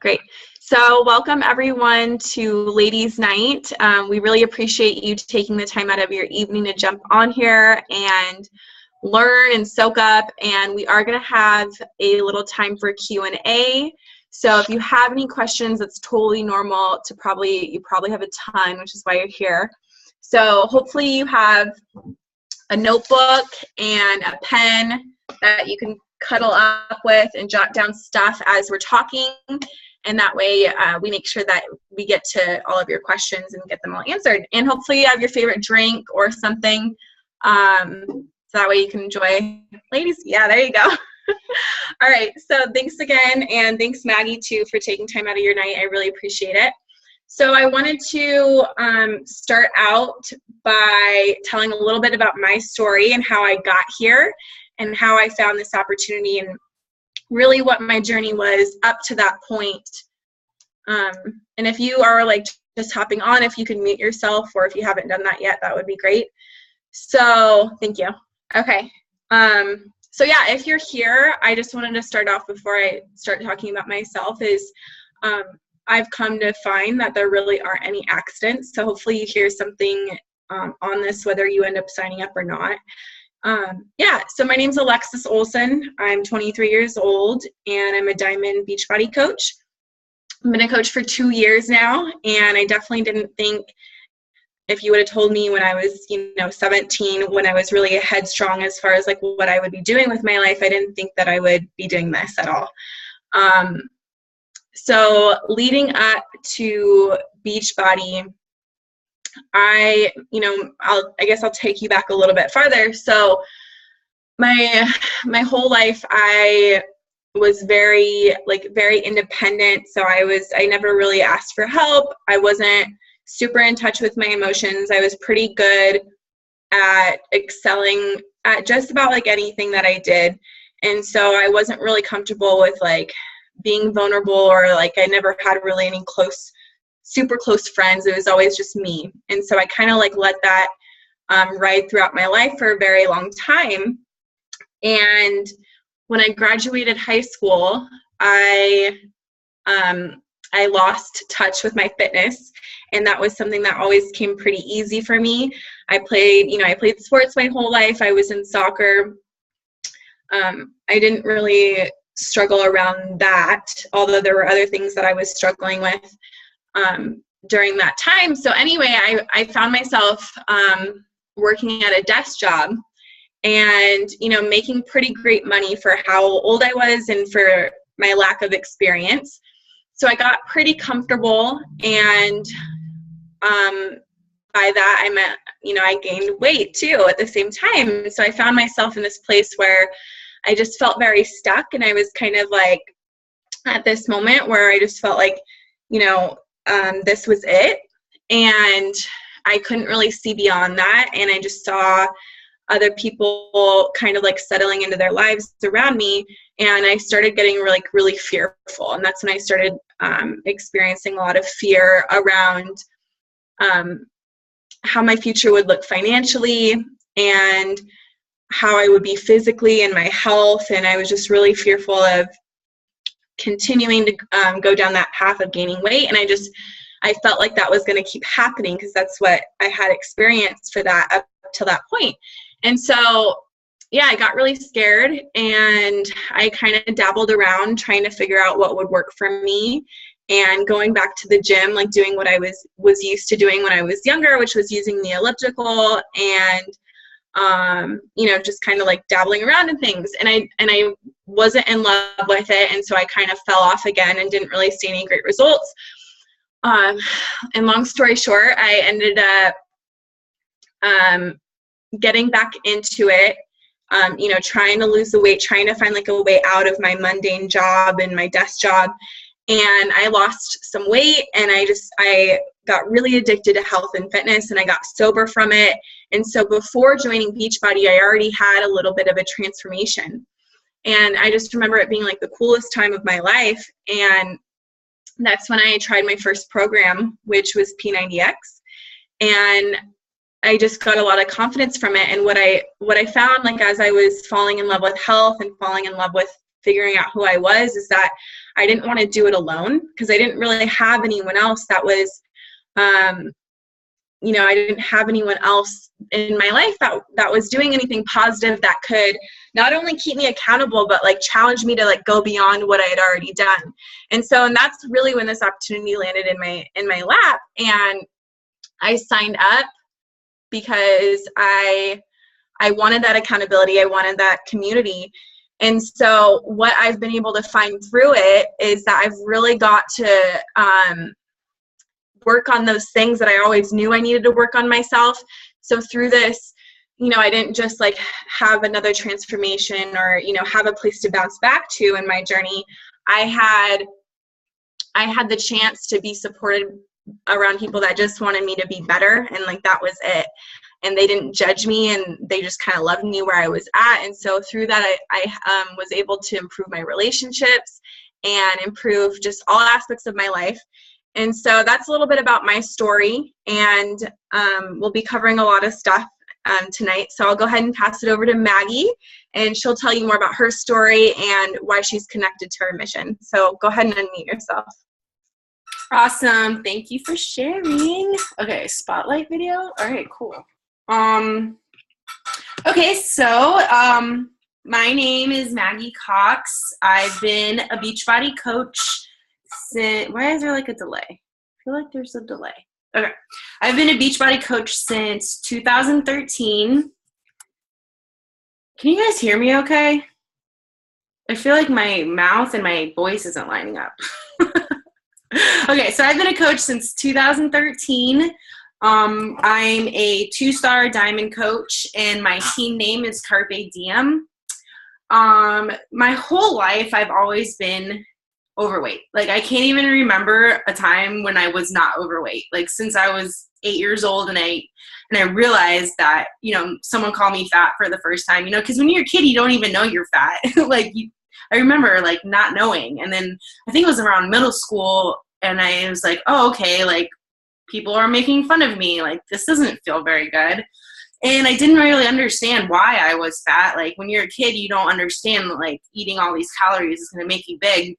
Great. So welcome everyone to Ladies Night. We really appreciate you taking the time out of your evening to jump on here and learn and soak up. And we are going to have a little time for Q&A. So if you have any questions, that's totally normal. You probably have a ton, which is why you're here. So hopefully you have a notebook and a pen that you can cuddle up with and jot down stuff as we're talking. And that way we make sure that we get to all of your questions and get them all answered. And hopefully you have your favorite drink or something. So that way you can enjoy. Ladies, yeah, there you go. All right, so thanks again. And thanks, Maggie, too, for taking time out of your night. I really appreciate it. So I wanted to start out by telling a little bit about my story and how I got here and how I found this opportunity and really what my journey was up to that point. And if you are like just hopping on, if you can mute yourself, or if you haven't done that yet, that would be great. So thank you. Okay. So yeah, if you're here, I just wanted to start off before I start talking about myself is I've come to find that there really aren't any accidents. So hopefully you hear something on this, whether you end up signing up or not. So my name's Alexis Olson. I'm 23 years old and I'm a Diamond Beachbody coach. I've been a coach for 2 years now, and I definitely didn't think, if you would have told me when I was, 17, when I was really headstrong as far as like what I would be doing with my life, I didn't think that I would be doing this at all. So leading up to Beachbody, I guess I'll take you back a little bit farther. So my whole life I was very independent. So I never really asked for help. I wasn't super in touch with my emotions. I was pretty good at excelling at just about like anything that I did. And so I wasn't really comfortable with like being vulnerable, or like I never had really any super close friends. It was always just me. And so I kind of like let that ride throughout my life for a very long time. And when I graduated high school, I lost touch with my fitness, and that was something that always came pretty easy for me. I played sports my whole life. I was in soccer. I didn't really struggle around that, although there were other things that I was struggling with during that time. So anyway, I found myself working at a desk job and, making pretty great money for how old I was and for my lack of experience. So I got pretty comfortable, and by that I meant, I gained weight too at the same time. So I found myself in this place where I just felt very stuck, and I was kind of like at this moment where I just felt like, this was it, and I couldn't really see beyond that. And I just saw other people kind of like settling into their lives around me, and I started getting really fearful. And that's when I started experiencing a lot of fear around how my future would look financially and how I would be physically and my health. And I was just really fearful of continuing to go down that path of gaining weight. And I felt like that was going to keep happening because that's what I had experienced for that up till that point. And so, yeah, I got really scared, and I kind of dabbled around trying to figure out what would work for me, and going back to the gym, like doing what I was used to doing when I was younger, which was using the elliptical and just kind of like dabbling around in things. And I wasn't in love with it. And so I kind of fell off again and didn't really see any great results. And long story short, I ended up getting back into it, trying to lose the weight, trying to find like a way out of my mundane job and my desk job. And I lost some weight, and I got really addicted to health and fitness, and I got sober from it. And so before joining Beachbody, I already had a little bit of a transformation. And I just remember it being like the coolest time of my life. And that's when I tried my first program, which was P90X. And I just got a lot of confidence from it. And what I found, like, as I was falling in love with health and falling in love with figuring out who I was is that I didn't want to do it alone, because I didn't really have anyone else that was, I didn't have anyone else in my life that was doing anything positive that could not only keep me accountable, but like challenge me to like go beyond what I had already done. And that's really when this opportunity landed in my lap. And I signed up because I wanted that accountability. I wanted that community. And so what I've been able to find through it is that I've really got to work on those things that I always knew I needed to work on myself. So through this, I didn't just like have another transformation or, have a place to bounce back to in my journey. I had the chance to be supported around people that just wanted me to be better. And like, that was it. And they didn't judge me, and they just kind of loved me where I was at. And so through that, I was able to improve my relationships and improve just all aspects of my life. And so that's a little bit about my story, and we'll be covering a lot of stuff tonight. So I'll go ahead and pass it over to Maggie, and she'll tell you more about her story and why she's connected to her mission. So go ahead and unmute yourself. Awesome. Thank you for sharing. Okay, spotlight video. All right, cool. Okay, so my name is Maggie Cox. I've been a Beachbody coach since, why is there like a delay? I feel like there's a delay. Okay. I've been a Beachbody coach since 2013. Can you guys hear me okay? I feel like my mouth and my voice isn't lining up. Okay, so I've been a coach since 2013. I'm a 2-star diamond coach, and my team name is Carpe Diem. My whole life, I've always been overweight. Like, I can't even remember a time when I was not overweight. Like, since I was 8 years old, and I realized that, someone called me fat for the first time, because when you're a kid, you don't even know you're fat. I remember like not knowing. And then I think it was around middle school, and I was like, oh, okay, like, people are making fun of me. Like, this doesn't feel very good. And I didn't really understand why I was fat. Like, when you're a kid, you don't understand, like, eating all these calories is going to make you big.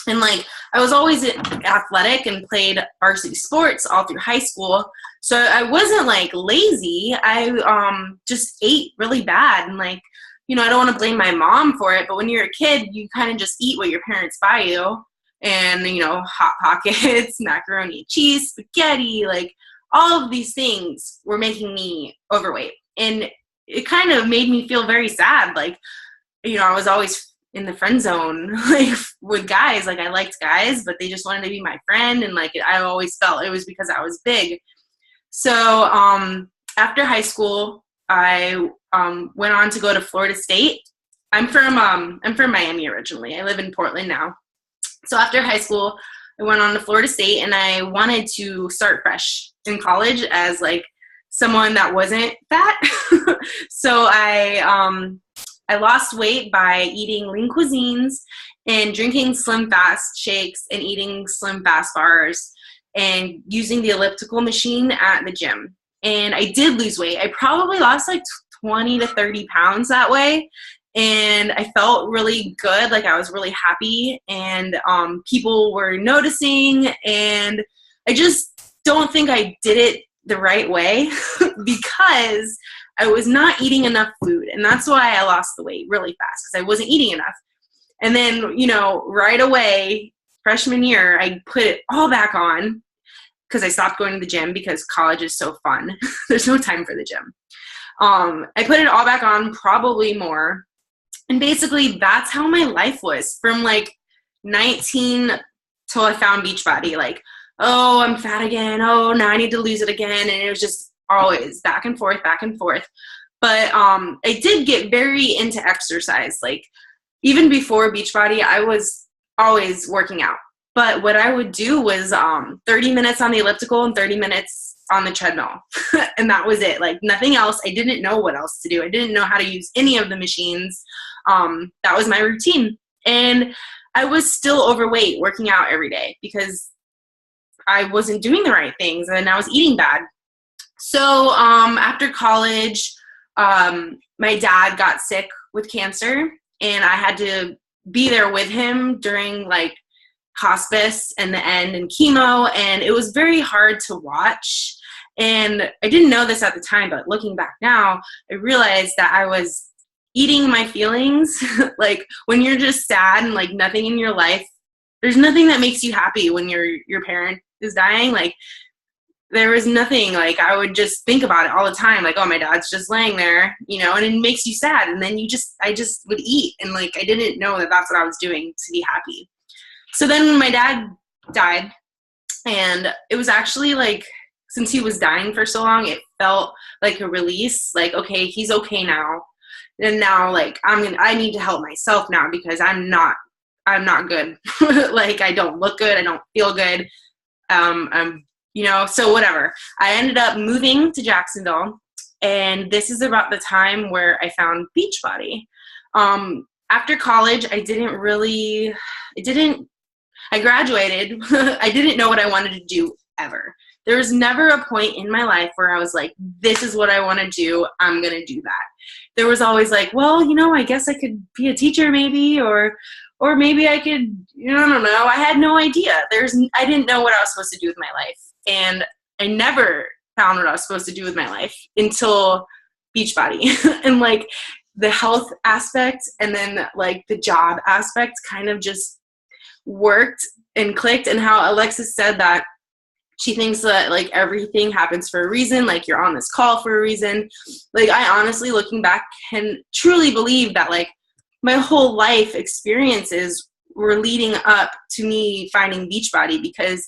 And, like, I was always athletic and played varsity sports all through high school. So I wasn't, like, lazy. I just ate really bad. And, like, I don't want to blame my mom for it, but when you're a kid, you kind of just eat what your parents buy you. And, Hot Pockets, macaroni and cheese, spaghetti, like, all of these things were making me overweight. And it kind of made me feel very sad. Like, I was always in the friend zone, like, with guys. Like, I liked guys, but they just wanted to be my friend. And, like, I always felt it was because I was big. So after high school, I went on to go to Florida State. I'm from Miami originally. I live in Portland now. So after high school, I went on to Florida State, and I wanted to start fresh in college as, like, someone that wasn't fat. So I lost weight by eating lean cuisines and drinking Slim Fast shakes and eating Slim Fast bars and using the elliptical machine at the gym. And I did lose weight. I probably lost like 20 to 30 pounds that way. And I felt really good. Like, I was really happy, and people were noticing, and I just don't think I did it the right way because I was not eating enough food. And that's why I lost the weight really fast, because I wasn't eating enough. And then, right away, freshman year, I put it all back on because I stopped going to the gym because college is so fun. There's no time for the gym. I put it all back on, probably more. And basically, that's how my life was from, like, 19 till I found Beachbody. Like, oh, I'm fat again. Oh, now I need to lose it again. And it was just always back and forth, back and forth. But I did get very into exercise. Like, even before Beachbody, I was always working out. But what I would do was 30 minutes on the elliptical and 30 minutes on the treadmill. And that was it. Like, nothing else. I didn't know what else to do. I didn't know how to use any of the machines. That was my routine. And I was still overweight working out every day because I wasn't doing the right things and I was eating bad. So after college, my dad got sick with cancer, and I had to be there with him during like hospice and the end and chemo, and it was very hard to watch. And I didn't know this at the time, but looking back now, I realized that I was eating my feelings. Like when you're just sad and like nothing in your life, there's nothing that makes you happy when your parent is dying. Like there was nothing, like I would just think about it all the time. Like, oh, my dad's just laying there, you know, and it makes you sad. And then I just would eat. And like, I didn't know that that's what I was doing to be happy. So then when my dad died, and it was actually like, since he was dying for so long, it felt like a release. Like, okay, he's okay now. And now like, I need to help myself now because I'm not good. Like I don't look good. I don't feel good. You know, so whatever. I ended up moving to Jacksonville, and this is about the time where I found Beachbody. After college, I graduated. I didn't know what I wanted to do ever. There was never a point in my life where I was like, this is what I want to do. I'm going to do that. There was always like, well, you know, I guess I could be a teacher maybe, or maybe I could, you know, I don't know. I had no idea. I didn't know what I was supposed to do with my life. And I never found what I was supposed to do with my life until Beachbody. And like the health aspect and then like the job aspect kind of just worked and clicked. And how Alexis said that she thinks that like everything happens for a reason, like you're on this call for a reason. Like I honestly, looking back, can truly believe that like my whole life experiences were leading up to me finding Beachbody, because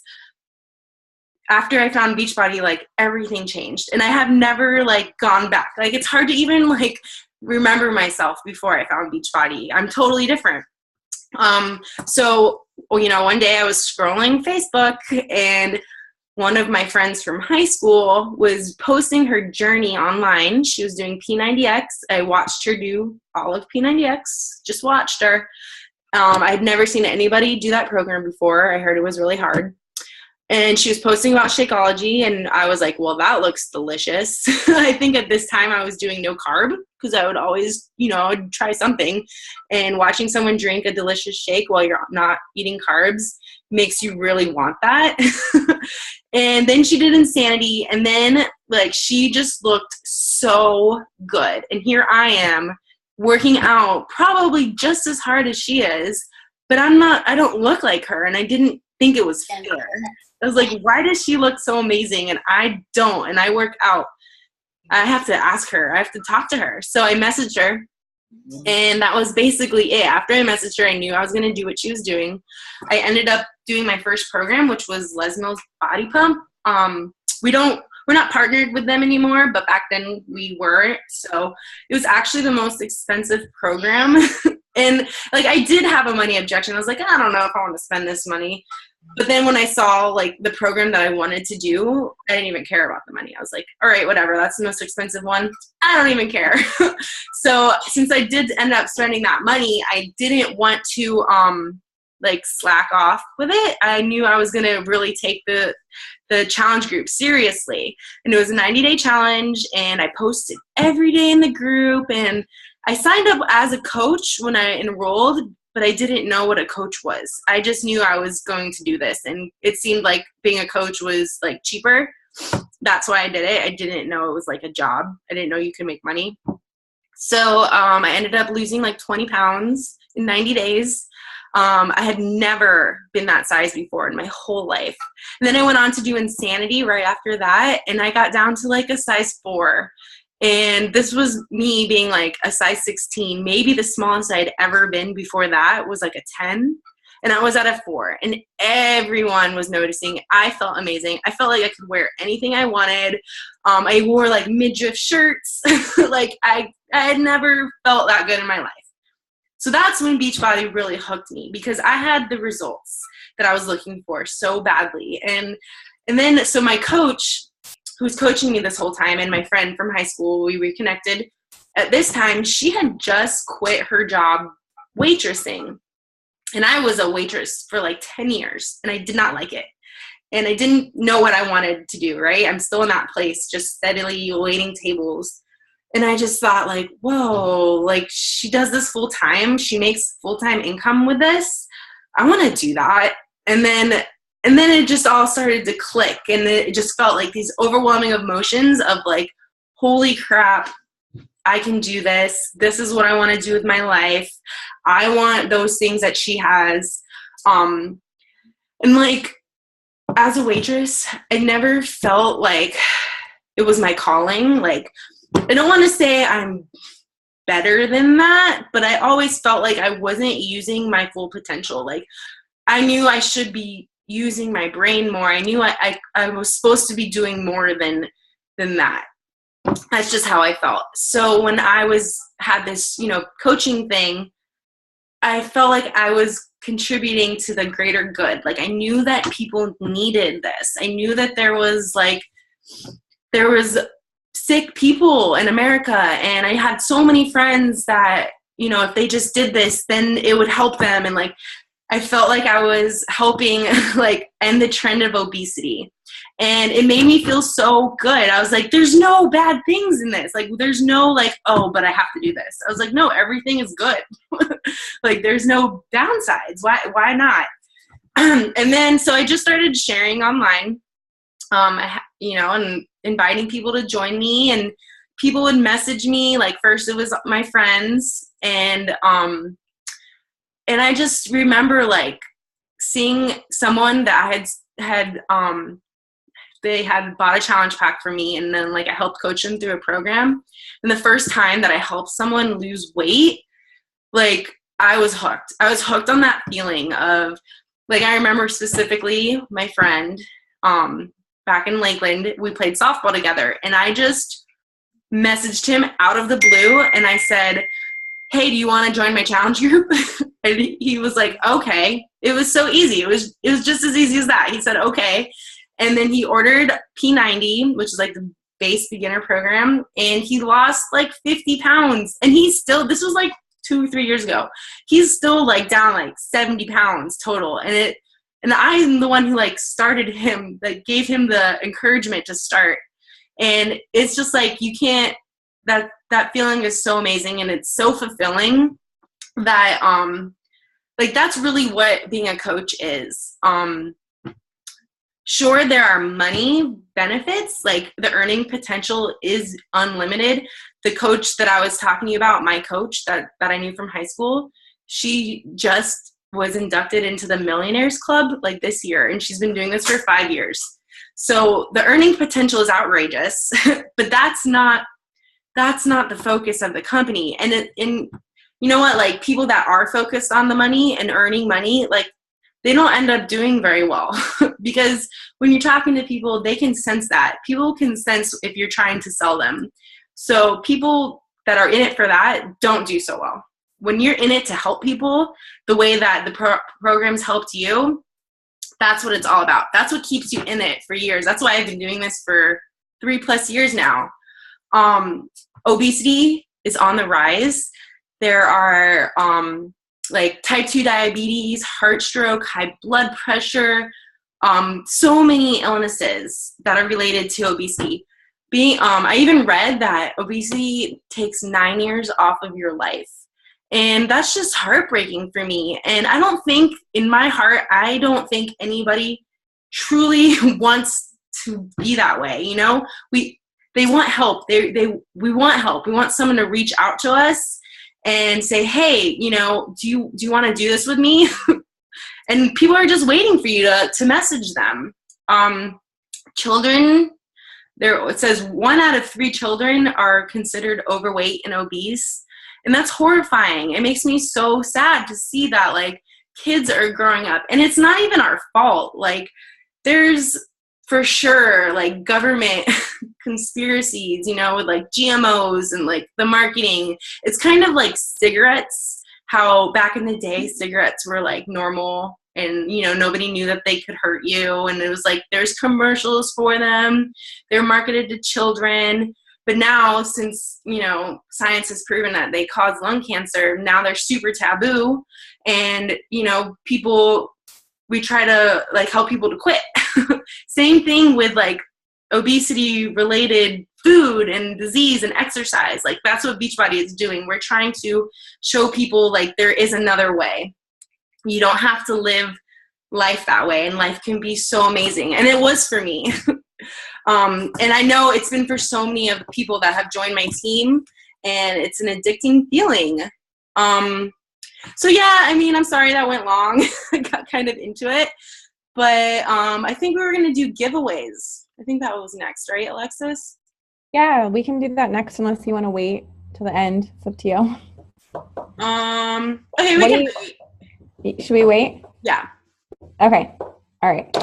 after I found Beachbody, like everything changed, and I have never like gone back. Like it's hard to even like remember myself before I found Beachbody. I'm totally different. So, you know, one day I was scrolling Facebook, and one of my friends from high school was posting her journey online. She was doing P90X. I watched her do all of P90X, just watched her. I had never seen anybody do that program before. I heard it was really hard. And she was posting about Shakeology, and I was like, well, that looks delicious. I think at this time I was doing no carb, because I would always, you know, I'd try something. And watching someone drink a delicious shake while you're not eating carbs makes you really want that. And then she did Insanity, and then like she just looked so good. And here I am working out probably just as hard as she is, but I don't look like her, and I didn't think it was fair. I was like, why does she look so amazing and I don't? And I work out. I have to ask her. I have to talk to her. So I messaged her, and that was basically it. After I messaged her, I knew I was going to do what she was doing. I ended up doing my first program, which was Lesmo's Body Pump. We're not partnered with them anymore, but back then we were. So it was actually the most expensive program. And like, I did have a money objection. I was like, I don't know if I want to spend this money. But then when I saw like the program that I wanted to do, I didn't even care about the money. I was like, all right, whatever. That's the most expensive one. I don't even care. So since I did end up spending that money, I didn't want to like slack off with it. I knew I was going to really take the challenge group seriously. And it was a 90-day challenge, and I posted every day in the group, and I signed up as a coach when I enrolled, but I didn't know what a coach was. I just knew I was going to do this, and it seemed like being a coach was like cheaper. That's why I did it. I didn't know it was like a job. I didn't know you could make money. So I ended up losing like 20 pounds in 90 days. I had never been that size before in my whole life. And then I went on to do Insanity right after that, and I got down to like a size 4. And this was me being like a size 16. Maybe the smallest I'd ever been before that was like a 10. And I was at a 4. And everyone was noticing. I felt amazing. I felt like I could wear anything I wanted. I wore like midriff shirts. Like I had never felt that good in my life. So that's when Beachbody really hooked me, because I had the results that I was looking for so badly. And then, so my coach, who was coaching me this whole time, and my friend from high school, we reconnected. At this time, she had just quit her job waitressing. And I was a waitress for like 10 years, and I did not like it. And I didn't know what I wanted to do, right? I'm still in that place, just steadily waiting tables. And I just thought like, whoa, like she does this full time. She makes full-time income with this. I want to do that. And then it just all started to click, and it just felt like these overwhelming emotions of like, holy crap, I can do this. This is what I want to do with my life. I want those things that she has. And like, as a waitress, I never felt like it was my calling. Like, I don't want to say I'm better than that, but I always felt like I wasn't using my full potential. Like, I knew I should be using my brain more. I knew I was supposed to be doing more than that. That's just how I felt. So when I had this, coaching thing, I felt like I was contributing to the greater good. Like, I knew that people needed this. I knew that there was sick people in America, and I had so many friends that, if they just did this, then it would help them. And like, I felt like I was helping like end the trend of obesity. And it made me feel so good. I was like, there's no bad things in this. Like, there's no like, oh, but I have to do this. I was like, no, everything is good. Like, there's no downsides. Why not? And then, so I just started sharing online, and inviting people to join me, and people would message me. Like, first it was my friends, and I just remember like seeing someone that they had bought a challenge pack for me, and then like I helped coach them through a program. And the first time that I helped someone lose weight, like I was hooked. I was hooked on that feeling of like, I remember specifically my friend, back in Lakeland, we played softball together, and I just messaged him out of the blue, and I said, hey, do you want to join my challenge group? And he was like, okay. It was so easy. It was just as easy as that. He said, okay. And then he ordered P90, which is like the base beginner program, and he lost like 50 pounds. And this was like 2 or 3 years ago. He's still like down like 70 pounds total. And I'm the one who like started him, like gave him the encouragement to start. And it's just like, you can't, that feeling is so amazing, and it's so fulfilling that, like, that's really what being a coach is. Sure, there are money benefits, like the earning potential is unlimited. The coach that I was talking to you about, my coach that I knew from high school, she just was inducted into the Millionaires Club like this year, and she's been doing this for 5 years. So the earning potential is outrageous, but that's not the focus of the company. And you know what, like, people that are focused on the money and earning money, like, they don't end up doing very well because when you're talking to people, they can sense that. People can sense if you're trying to sell them. So people that are in it for that don't do so well. When you're in it to help people the way that the programs helped you, that's what it's all about. That's what keeps you in it for years. That's why I've been doing this for 3+ years now. Obesity is on the rise. There are like type 2 diabetes, heart stroke, high blood pressure, so many illnesses that are related to obesity. I even read that obesity takes 9 years off of your life. And that's just heartbreaking for me. And I don't think, in my heart, I don't think anybody truly wants to be that way. You know, they want help. We want help. We want someone to reach out to us and say, hey, you know, do you want to do this with me? And people are just waiting for you to message them. Children, it says 1 out of 3 children are considered overweight and obese. And that's horrifying. It makes me so sad to see that, like, kids are growing up. And it's not even our fault. Like, there's for sure, like, government conspiracies, you know, with like GMOs and like the marketing. It's kind of like cigarettes, how back in the day cigarettes were like normal and, you know, nobody knew that they could hurt you. And it was like, there's commercials for them. They're marketed to children. But now, since, you know, science has proven that they cause lung cancer, now they're super taboo. And, you know, we try to like help people to quit. Same thing with like obesity related food and disease and exercise. Like, that's what Beachbody is doing. We're trying to show people, like, there is another way. You don't have to live life that way, and life can be so amazing. And it was for me. And I know it's been for so many of the people that have joined my team, and it's an addicting feeling. So yeah, I mean, I'm sorry that went long. I got kind of into it, but I think we were going to do giveaways. I think that was next, right, Alexis? Yeah, we can do that next unless you want to wait till the end. It's up to you. Okay, we can wait. Should we wait? Yeah. Okay. All right.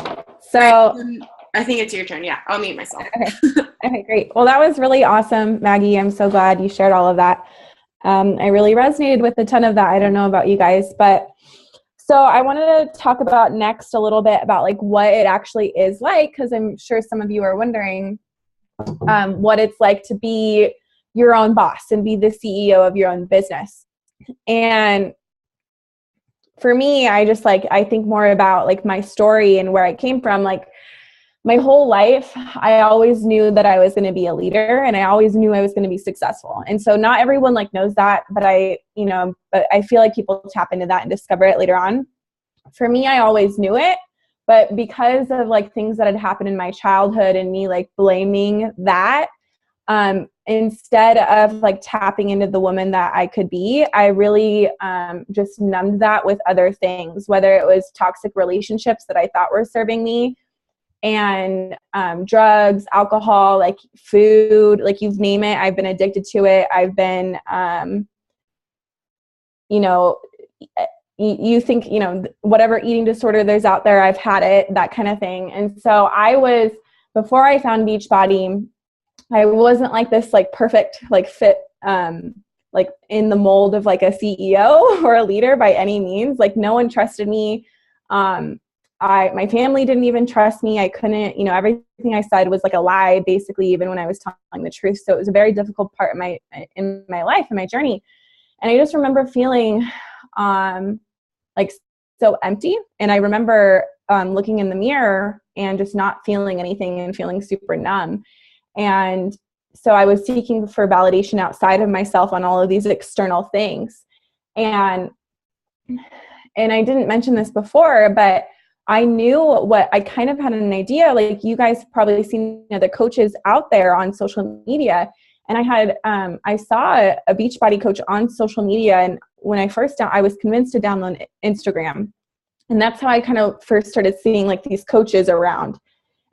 So I think it's your turn. Yeah, I'll mute myself. Okay. Okay, great. Well, that was really awesome, Maggie. I'm so glad you shared all of that. I really resonated with a ton of that. I don't know about you guys, but so I wanted to talk about next a little bit about like what it actually is like, because I'm sure some of you are wondering what it's like to be your own boss and be the CEO of your own business. And for me, I think more about like my story and where I came from. Like my whole life, I always knew that I was going to be a leader, and I always knew I was going to be successful. And so not everyone like knows that, but I feel like people tap into that and discover it later on. For me, I always knew it, but because of like things that had happened in my childhood and me like blaming that, instead of like tapping into the woman that I could be, I really just numbed that with other things, whether it was toxic relationships that I thought were serving me, and drugs, alcohol, like food, like you name it. I've been addicted to it. I've been, you think, whatever eating disorder there's out there, I've had it, that kind of thing. And so before I found Beachbody, I wasn't like this like perfect, like fit, like in the mold of like a CEO or a leader by any means. Like no one trusted me. My family didn't even trust me. I couldn't, everything I said was like a lie, basically, even when I was telling the truth. So it was a very difficult part in my life and my journey. And I just remember feeling like so empty. And I remember looking in the mirror and just not feeling anything and feeling super numb. And so I was seeking for validation outside of myself on all of these external things. And I didn't mention this before, but I knew what I kind of had an idea, like you guys probably seen other coaches out there on social media. And I saw a Beachbody coach on social media. And when I was convinced to download Instagram. And that's how I kind of first started seeing like these coaches around.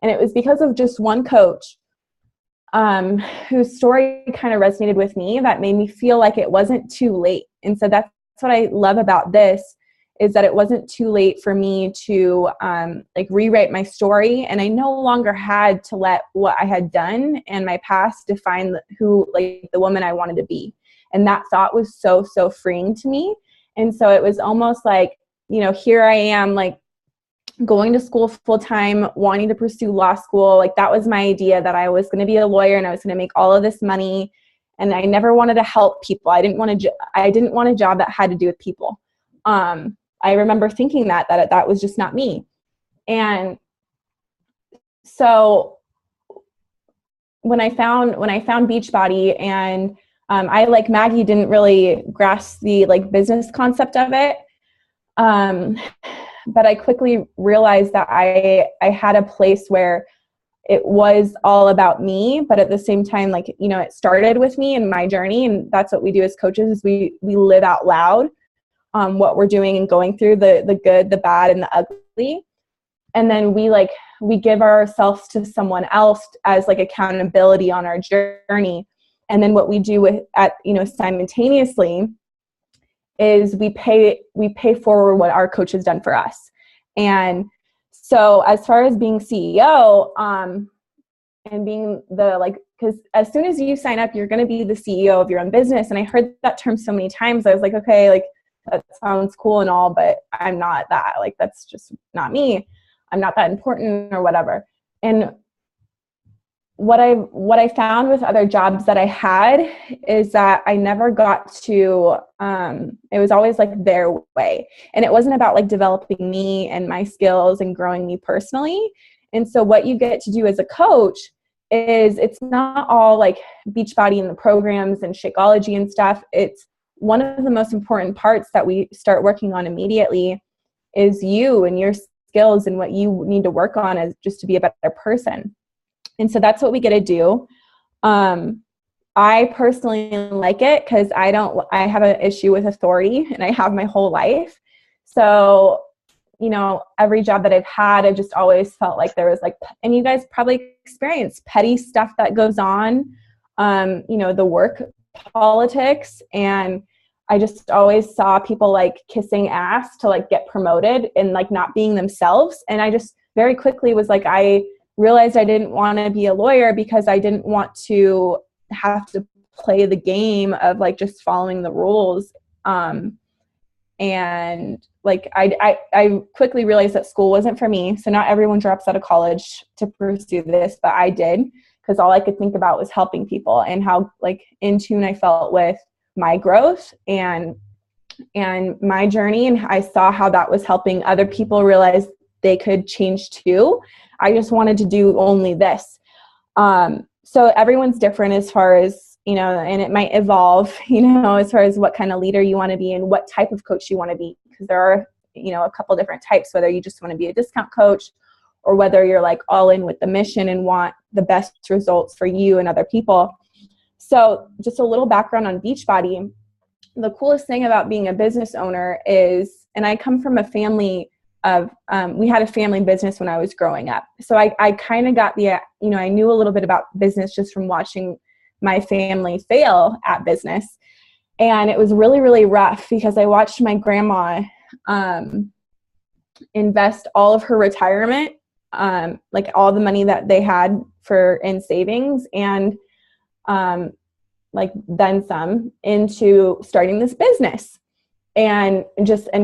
And it was because of just one coach whose story kind of resonated with me that made me feel like it wasn't too late. And so that's what I love about this, is that it wasn't too late for me to like rewrite my story. And I no longer had to let what I had done and my past define the woman I wanted to be. And that thought was so, so freeing to me. And so it was almost like, here I am, like going to school full time, wanting to pursue law school. Like that was my idea, that I was going to be a lawyer and I was going to make all of this money. And I never wanted to help people. I didn't want a job that had to do with people. I remember thinking that was just not me. And so when I found Beachbody, and I, like Maggie, didn't really grasp the like business concept of it. But I quickly realized that I had a place where it was all about me, but at the same time, like, it started with me and my journey. And that's what we do as coaches, is we live out loud what we're doing and going through, the good, the bad, and the ugly. And then we give ourselves to someone else as like accountability on our journey. And then what we do simultaneously is we pay forward what our coach has done for us. And so as far as being CEO, and being because as soon as you sign up, you're going to be the CEO of your own business. And I heard that term so many times. I was like, okay, like that sounds cool and all, but I'm not that. Like, that's just not me. I'm not that important or whatever. And what I found with other jobs that I had is that I never got to, it was always like their way. And it wasn't about like developing me and my skills and growing me personally. And so what you get to do as a coach is it's not all like Beachbody and the programs and Shakeology and stuff. It's one of the most important parts that we start working on immediately is you and your skills and what you need to work on as just to be a better person. And so that's what we get to do. I personally like it because I have an issue with authority, and I have my whole life. So, you know, every job that I've had, I've just always felt like there was like, and you guys probably experience petty stuff that goes on, you know, the work politics. And I just always saw people like kissing ass to like get promoted and like not being themselves. And I just very quickly was like, I realized I didn't want to be a lawyer because I didn't want to have to play the game of like just following the rules. And like I quickly realized that school wasn't for me. So not everyone drops out of college to pursue this, but I did, because all I could think about was helping people and how like in tune I felt with my growth and my journey. And I saw how that was helping other people realize they could change too. I just wanted to do only this. So everyone's different as far as, you know, and it might evolve, you know, as far as what kind of leader you want to be and what type of coach you want to be. Because there are, you know, a couple different types, whether you just want to be a discount coach or whether you're like all in with the mission and want the best results for you and other people. So just a little background on Beachbody. The coolest thing about being a business owner is, and I come from a family of, we had a family business when I was growing up. So I kind of got the, you know, I knew a little bit about business just from watching my family fail at business. And it was really, really rough because I watched my grandma invest all of her retirement, like all the money that they had in savings and like then some, into starting this business. And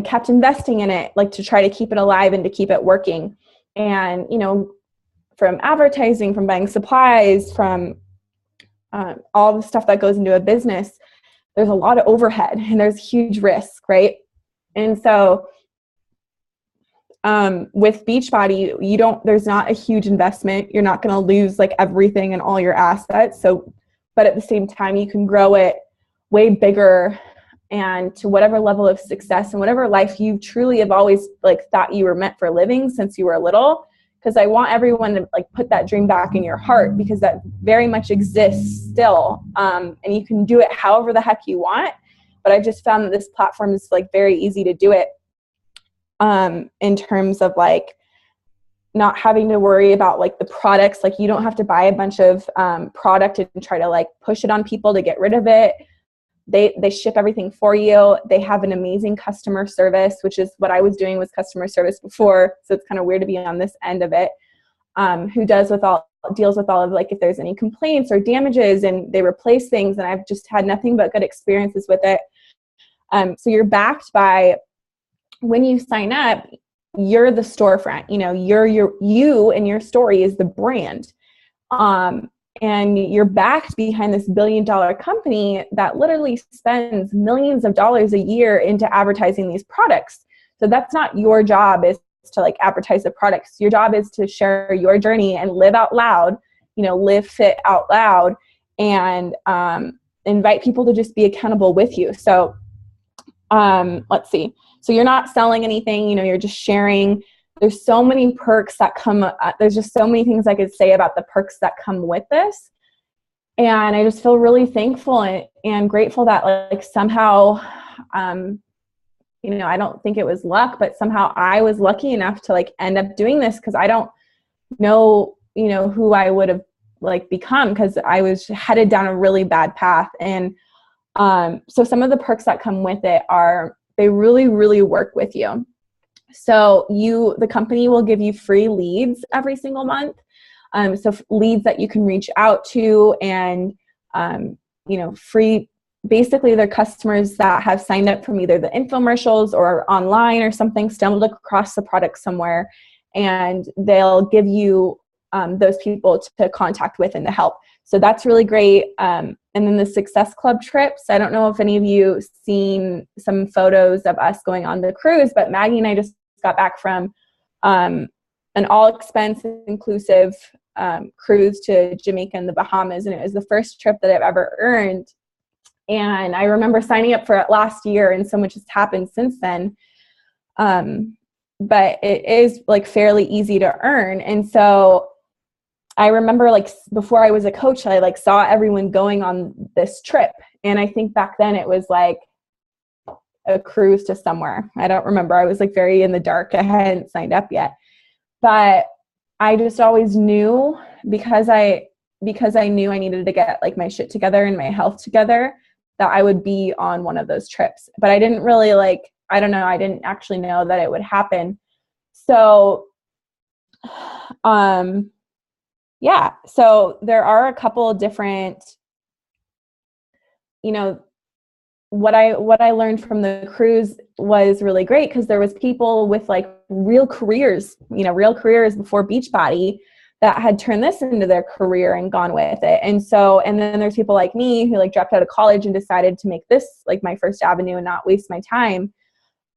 kept investing in it, like to try to keep it alive and to keep it working. And, you know, from advertising, from buying supplies, from all the stuff that goes into a business, there's a lot of overhead and there's huge risk, right? And so with Beachbody, there's not a huge investment. You're not going to lose like everything and all your assets. So, but at the same time, you can grow it way bigger and to whatever level of success and whatever life you truly have always like thought you were meant for living since you were little. Because I want everyone to like put that dream back in your heart, because that very much exists still. And you can do it however the heck you want. But I just found that this platform is like very easy to do it in terms of like not having to worry about like the products. Like you don't have to buy a bunch of product and try to like push it on people to get rid of it. They ship everything for you. They have an amazing customer service, which is what I was doing with customer service before. So it's kind of weird to be on this end of it. Who deals with all of like if there's any complaints or damages, and they replace things. And I've just had nothing but good experiences with it. So you're backed by, when you sign up, you're the storefront. You know, you and your story is the brand. And you're backed behind this billion-dollar company that literally spends millions of dollars a year into advertising these products. So that's not your job, is to like advertise the products. Your job is to share your journey and live out loud, you know, live fit out loud, and invite people to just be accountable with you. So let's see. So you're not selling anything, you know, you're just sharing. There's so many perks that come, there's just so many things I could say about the perks that come with this. And I just feel really thankful and grateful that like somehow, you know, I don't think it was luck, but somehow I was lucky enough to like end up doing this, because I don't know, you know, who I would have like become, because I was headed down a really bad path. And so some of the perks that come with it are, they really, really work with you. So the company will give you free leads every single month. So leads that you can reach out to, and, you know, free, basically they're customers that have signed up from either the infomercials or online or something, stumbled across the product somewhere, and they'll give you those people to contact with and to help. So that's really great. And then the Success Club trips. I don't know if any of you seen some photos of us going on the cruise, but Maggie and I just got back from an all expense inclusive cruise to Jamaica and the Bahamas, and it was the first trip that I've ever earned. And I remember signing up for it last year, and so much has happened since then. But it is like fairly easy to earn. And so I remember like before I was a coach, I like saw everyone going on this trip. And I think back then it was like a cruise to somewhere. I don't remember. I was like very in the dark. I hadn't signed up yet. But I just always knew because I knew I needed to get like my shit together and my health together, that I would be on one of those trips. But I didn't really like, I don't know, I didn't actually know that it would happen. So, yeah, so there are a couple of different, you know, what I learned from the cruise was really great because there was people with like real careers before Beachbody that had turned this into their career and gone with it. And then there's people like me who like dropped out of college and decided to make this like my first avenue and not waste my time.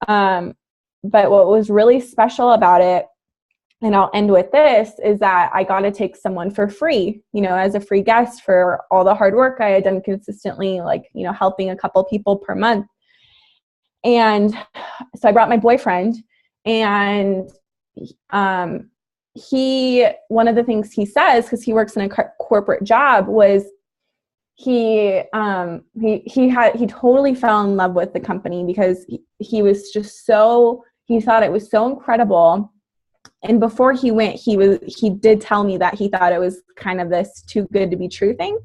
But what was really special about it, and I'll end with this, is that I got to take someone for free, you know, as a free guest for all the hard work I had done consistently, like, you know, helping a couple people per month. And so I brought my boyfriend, and one of the things he says, because he works in a corporate job, was he totally fell in love with the company because he was just he thought it was so incredible. And before he went, he did tell me that he thought it was kind of this too good to be true thing.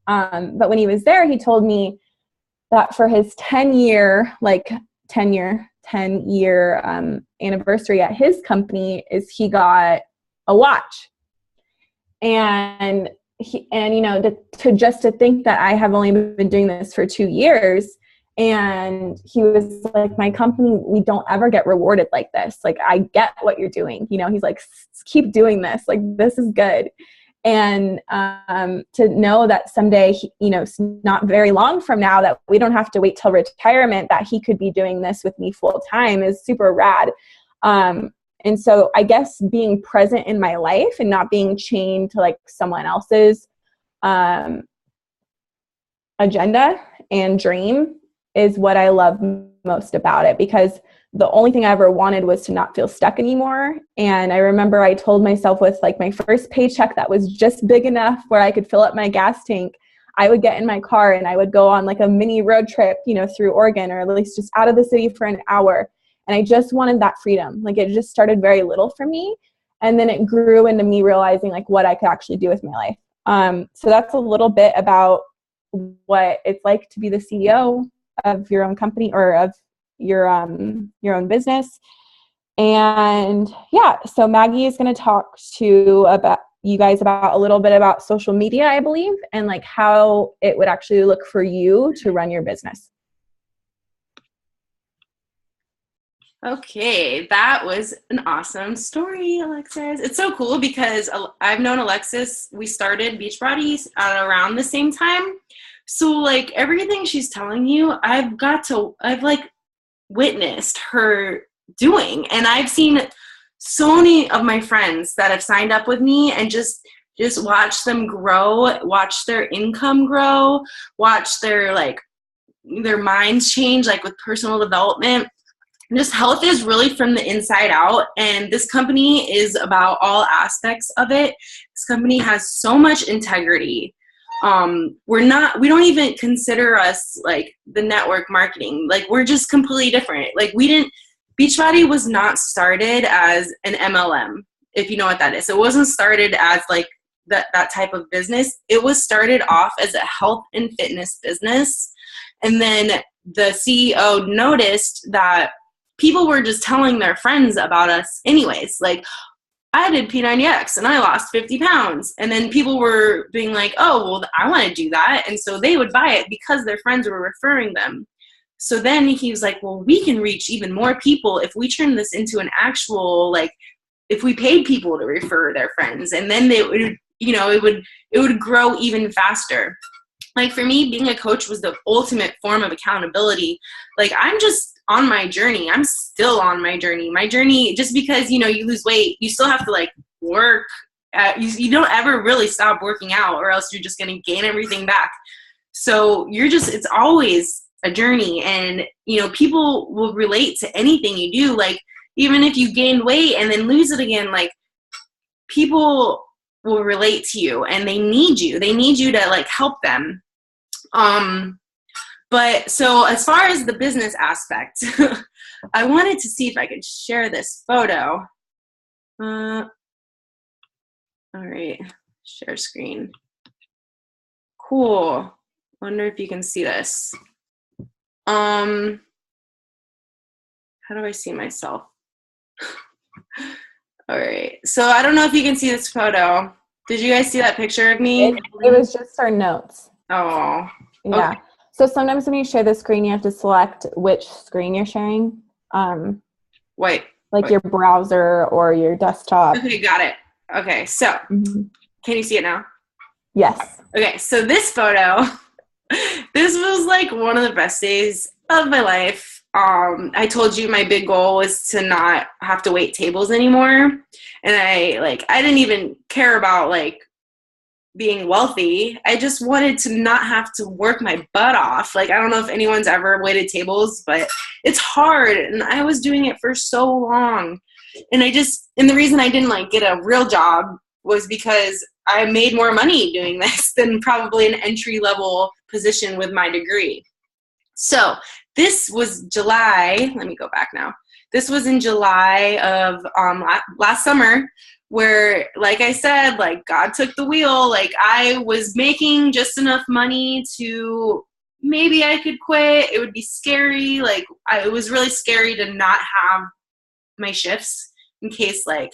But when he was there, he told me that for his 10-year anniversary at his company is he got a watch. And you know, to think that I have only been doing this for 2 years. And he was like, my company, we don't ever get rewarded like this. Like, I get what you're doing. You know, he's like, keep doing this. Like, this is good. And to know that someday, you know, not very long from now, that we don't have to wait till retirement, that he could be doing this with me full time is super rad. And so I guess being present in my life and not being chained to like someone else's agenda and dream is what I love most about it, because the only thing I ever wanted was to not feel stuck anymore. And I remember I told myself with like my first paycheck that was just big enough where I could fill up my gas tank, I would get in my car and I would go on like a mini road trip, you know, through Oregon, or at least just out of the city for an hour. And I just wanted that freedom. Like, it just started very little for me. And then it grew into me realizing like what I could actually do with my life. So that's a little bit about what it's like to be the CEO of your own company, or of your own business. And yeah, so Maggie is going to talk to you guys about a little bit about social media, I believe, and like how it would actually look for you to run your business. Okay, that was an awesome story, Alexis. It's so cool because I've known Alexis, we started Beachbody at around the same time. So like everything she's telling you, I've like witnessed her doing. And I've seen so many of my friends that have signed up with me and just watch them grow, watch their income grow, watch their minds change, like with personal development. Just health is really from the inside out, and this company is about all aspects of it. This company has so much integrity. We don't even consider us like the network marketing. Like, we're just completely different. Like, Beachbody was not started as an MLM, if you know what that is. It wasn't started as like that type of business. It was started off as a health and fitness business. And then the CEO noticed that people were just telling their friends about us anyways. Like, I did P90X and I lost 50 pounds. And then people were being like, oh, well, I want to do that. And so they would buy it because their friends were referring them. So then he was like, well, we can reach even more people if we turn this into an actual, like, if we paid people to refer their friends. And then they would, you know, it would grow even faster. Like, for me, being a coach was the ultimate form of accountability. Like, I'm just on my journey. I'm still on my journey. My journey, just because, you know, you lose weight, you still have to like work you don't ever really stop working out, or else you're just going to gain everything back. So it's always a journey, and people will relate to anything you do. Like, even if you gain weight and then lose it again, like, people will relate to you, and they need you to like help them. But so as far as the business aspect, I wanted to see if I could share this photo. All right, share screen. Cool. Wonder if you can see this. How do I see myself? All right. So I don't know if you can see this photo. Did you guys see that picture of me? It was just our notes. Oh. Yeah. Okay. So sometimes when you share the screen, you have to select which screen you're sharing. Wait. Your browser or your desktop. Okay, got it. Okay, so can you see it now? Yes. Okay, so this photo, this was like one of the best days of my life. I told you my big goal was to not have to wait tables anymore. And I didn't even care about like being wealthy. I just wanted to not have to work my butt off. Like, I don't know if anyone's ever waited tables, but it's hard. And I was doing it for so long. And the reason I didn't like get a real job was because I made more money doing this than probably an entry level position with my degree. So this was July. Let me go back now. This was in July of last summer, where, like I said, like, God took the wheel. Like, I was making just enough money to maybe I could quit. It would be scary. Like, it was really scary to not have my shifts in case like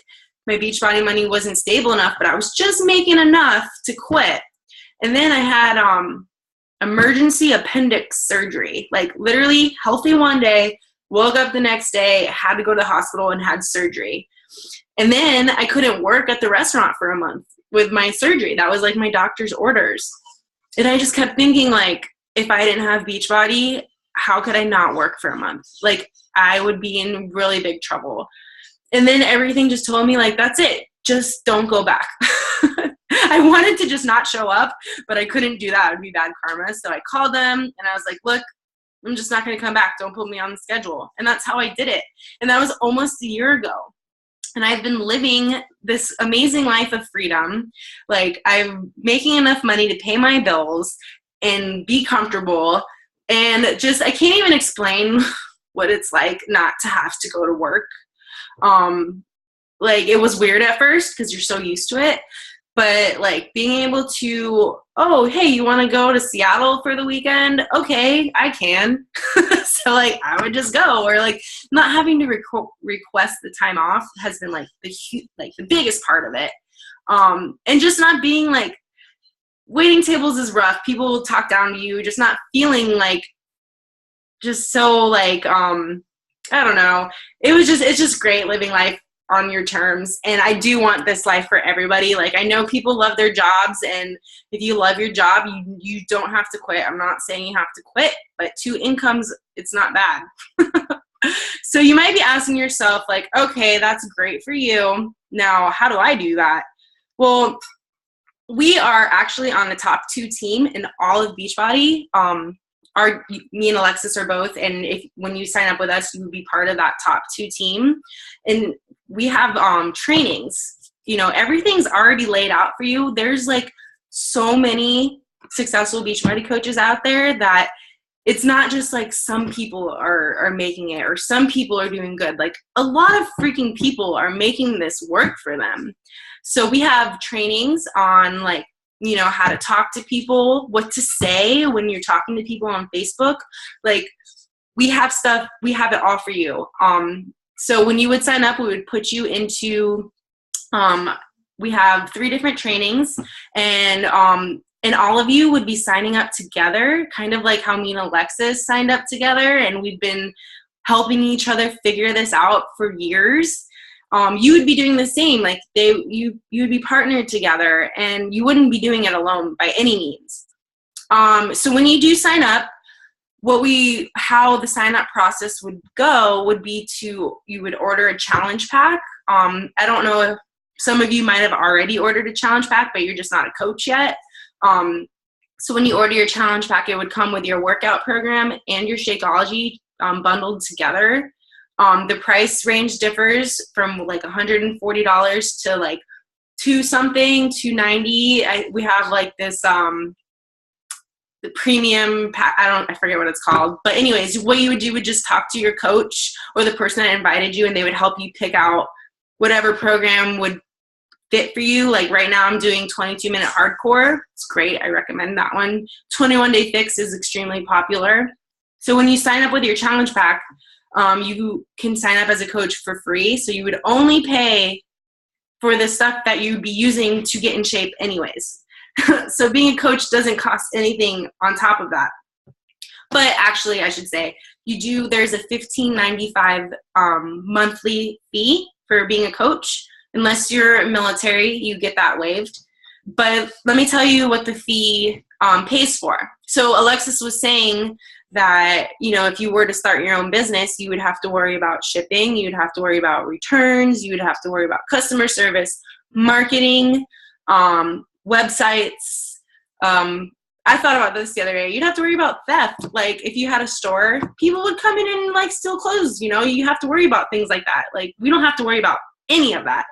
my Beachbody money wasn't stable enough, but I was just making enough to quit. And then I had emergency appendix surgery, like literally healthy one day, woke up the next day, had to go to the hospital and had surgery. And then I couldn't work at the restaurant for a month with my surgery. That was like my doctor's orders. And I just kept thinking, like, if I didn't have Beachbody, how could I not work for a month? Like, I would be in really big trouble. And then everything just told me, like, that's it. Just don't go back. I wanted to just not show up, but I couldn't do that. It would be bad karma. So I called them and I was like, look, I'm just not going to come back. Don't put me on the schedule. And that's how I did it. And that was almost a year ago. And I've been living this amazing life of freedom. Like, I'm making enough money to pay my bills and be comfortable. And just, I can't even explain what it's like not to have to go to work. Like, it was weird at first because you're so used to it. But like, being able to, oh, hey, you want to go to Seattle for the weekend? Okay, I can. So like, I would just go. Or like, not having to request the time off has been like the biggest part of it. And just not being like, waiting tables is rough. People will talk down to you. Just not feeling like, just so like, I don't know. It's just great living life on your terms. And I do want this life for everybody. Like, I know people love their jobs, and if you love your job, you don't have to quit. I'm not saying you have to quit, but 2 incomes, it's not bad. So you might be asking yourself, like, okay, that's great for you. Now, how do I do that? Well, we are actually on the top 2 team in all of Beachbody. Me and Alexis are both, and when you sign up with us, you will be part of that top 2 team. And we have trainings. Everything's already laid out for you. There's like so many successful Beachbody coaches out there that it's not just like some people are making it or some people are doing good. Like, a lot of freaking people are making this work for them. So we have trainings on like, how to talk to people, what to say when you're talking to people on Facebook. Like, we have it all for you. So when you would sign up, we would put you into, we have 3 different trainings, and all of you would be signing up together, kind of like how me and Alexis signed up together, and we've been helping each other figure this out for years. You would be doing the same. Like, you would be partnered together, and you wouldn't be doing it alone by any means. So when you do sign up, how the sign up process would go would be you would order a challenge pack. I don't know Some of you might have already ordered a challenge pack, but you're just not a coach yet. So when you order your challenge pack, it would come with your workout program and your Shakeology bundled together. The price range differs from like $140 to like $290. We have like this the premium pack. I forget what it's called. But anyways, what you would do would just talk to your coach or the person that invited you, and they would help you pick out whatever program would fit for you. Like right now I'm doing 22-minute hardcore. It's great. I recommend that one. 21-day fix is extremely popular. So when you sign up with your challenge pack, you can sign up as a coach for free. So you would only pay for the stuff that you'd be using to get in shape anyways. So being a coach doesn't cost anything on top of that. But actually, I should say, there's a $15.95 monthly fee for being a coach. Unless you're military, you get that waived. But let me tell you what the fee pays for. So Alexis was saying that, if you were to start your own business, you would have to worry about shipping, you'd have to worry about returns, you would have to worry about customer service, marketing, websites. I thought about this the other day. You'd have to worry about theft. Like if you had a store, people would come in and like steal clothes. You have to worry about things like that. Like we don't have to worry about any of that.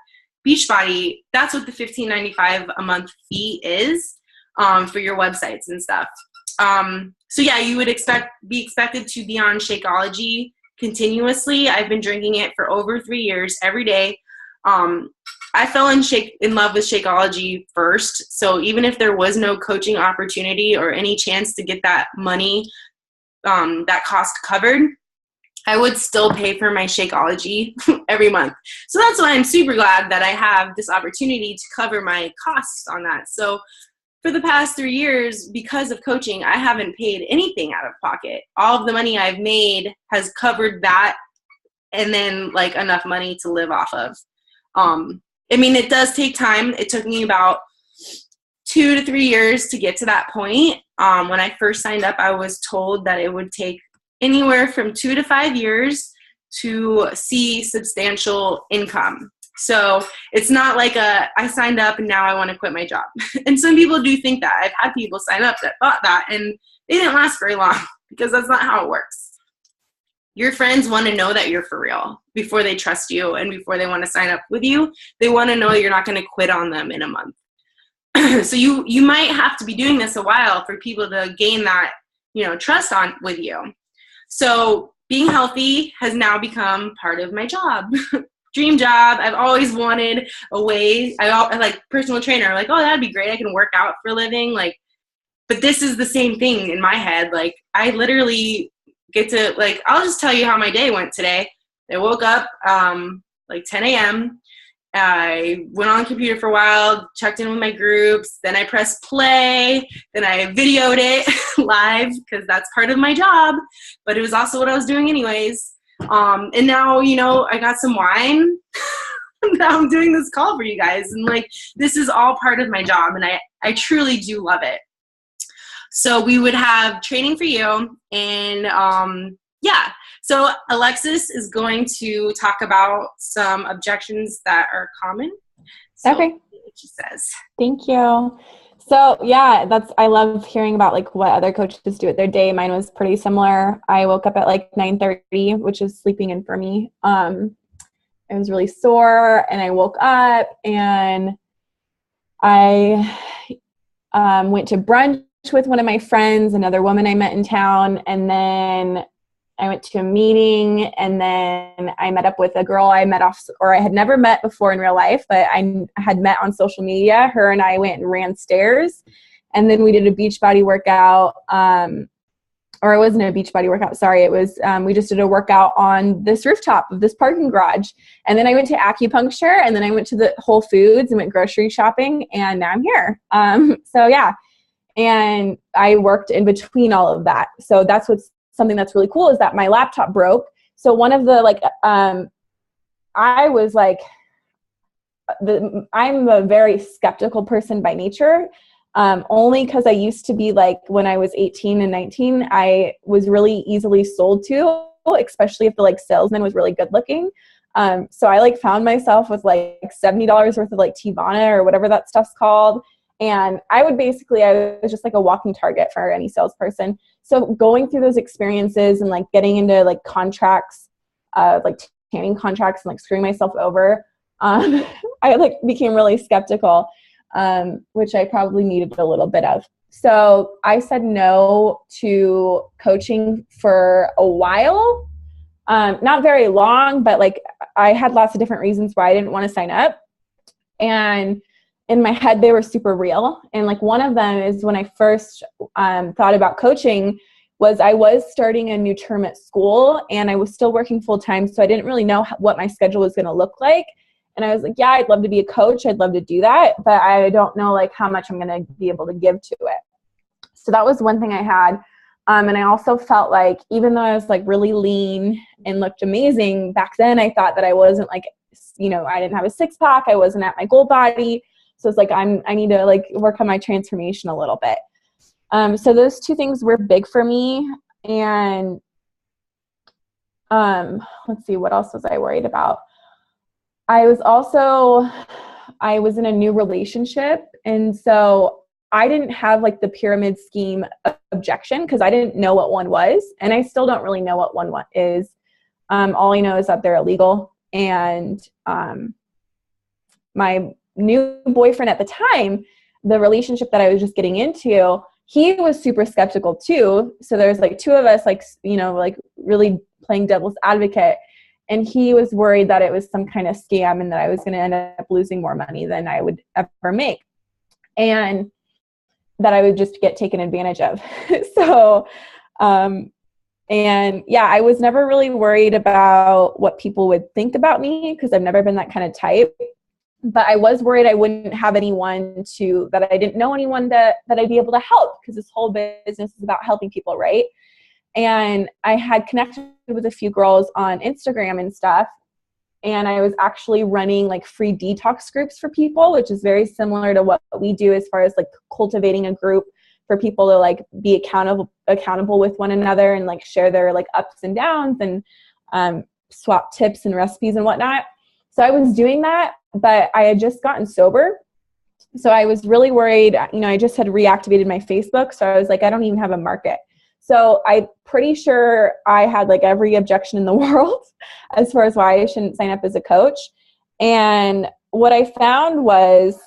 Beachbody, that's what the $15.95 a month fee is for your websites and stuff. So yeah, you would be expected to be on Shakeology continuously. I've been drinking it for over 3 years every day. I fell in love with Shakeology first. So even if there was no coaching opportunity or any chance to get that money, that cost covered, I would still pay for my Shakeology every month. So that's why I'm super glad that I have this opportunity to cover my costs on that. So for the past 3 years, because of coaching, I haven't paid anything out of pocket. All of the money I've made has covered that and then like enough money to live off of. It does take time. It took me about 2 to 3 years to get to that point. When I first signed up, I was told that it would take anywhere from 2 to 5 years to see substantial income. So it's not like I signed up and now I want to quit my job. And some people do think that. I've had people sign up that thought that, and they didn't last very long because that's not how it works. Your friends want to know that you're for real before they trust you and before they want to sign up with you. They want to know you're not going to quit on them in a month. So you might have to be doing this a while for people to gain that, trust with you. So being healthy has now become part of my job. Dream job. I've always wanted a way. I like personal trainer. Like, oh, that'd be great. I can work out for a living. Like, but this is the same thing in my head. Like, I literally get to I'll just tell you how my day went today. I woke up like 10 a.m. I went on the computer for a while, checked in with my groups, then I pressed play, then I videoed it live because that's part of my job, but it was also what I was doing anyways. And now, I got some wine. Now I'm doing this call for you guys, and this is all part of my job, and I truly do love it. So we would have training for you, and yeah. So Alexis is going to talk about some objections that are common. So okay. What she says. Thank you. So yeah, I love hearing about what other coaches do with their day. Mine was pretty similar. I woke up at 9:30, which is sleeping in for me. I was really sore, and I woke up and I went to brunch with one of my friends, another woman I met in town, and then I went to a meeting, and then I met up with a girl I had never met before in real life, but I had met on social media. Her and I went and ran stairs, and then we did a Beachbody workout, or it wasn't a Beachbody workout, sorry. It was, we just did a workout on this rooftop of this parking garage, and then I went to acupuncture, and then I went to the Whole Foods and went grocery shopping, and now I'm here. So yeah, and I worked in between all of that. So that's something that's really cool is that my laptop broke. So one of the I was I'm a very skeptical person by nature, only because I used to be when I was 18 and 19, I was really easily sold to, especially if the salesman was really good looking. So I like found myself with like $70 worth of like Tivana or whatever that stuff's called. And I was just like a walking target for any salesperson. So going through those experiences and like getting into like contracts, like tanning contracts and like screwing myself over, I like became really skeptical, which I probably needed a little bit of. So I said no to coaching for a while, not very long, but like I had lots of different reasons why I didn't want to sign up. And in my head, they were super real. And like one of them is when I first thought about coaching was I was starting a new term at school and I was still working full time. So I didn't really know what my schedule was going to look like. And I was like, yeah, I'd love to be a coach. I'd love to do that. But I don't know like how much I'm going to be able to give to it. So that was one thing I had. And I also felt like even though I was like really lean and looked amazing back then, I thought that I wasn't like, I didn't have a six pack. I wasn't at my goal body. So it's like, I need to like work on my transformation a little bit. So those two things were big for me. And let's see, what else was I worried about? I was in a new relationship. And so I didn't have like the pyramid scheme objection because I didn't know what one was. And I still don't really know what one is. All I know is that they're illegal. And my new boyfriend at the time, the relationship that I was just getting into, he was super skeptical too. So there's like two of us, like, like really playing devil's advocate. And he was worried that it was some kind of scam and that I was going to end up losing more money than I would ever make. And that I would just get taken advantage of. So, and yeah, I was never really worried about what people would think about me because I've never been that kind of type. But I was worried I wouldn't have anyone that I didn't know anyone that I'd be able to help because this whole business is about helping people, right? And I had connected with a few girls on Instagram and stuff. And I was actually running like free detox groups for people, which is very similar to what we do as far as like cultivating a group for people to like be accountable with one another and like share their like ups and downs and swap tips and recipes and whatnot. So I was doing that, but I had just gotten sober. So I was really worried, I just had reactivated my Facebook. So I was like, I don't even have a market. So I'm pretty sure I had like every objection in the world as far as why I shouldn't sign up as a coach. And what I found was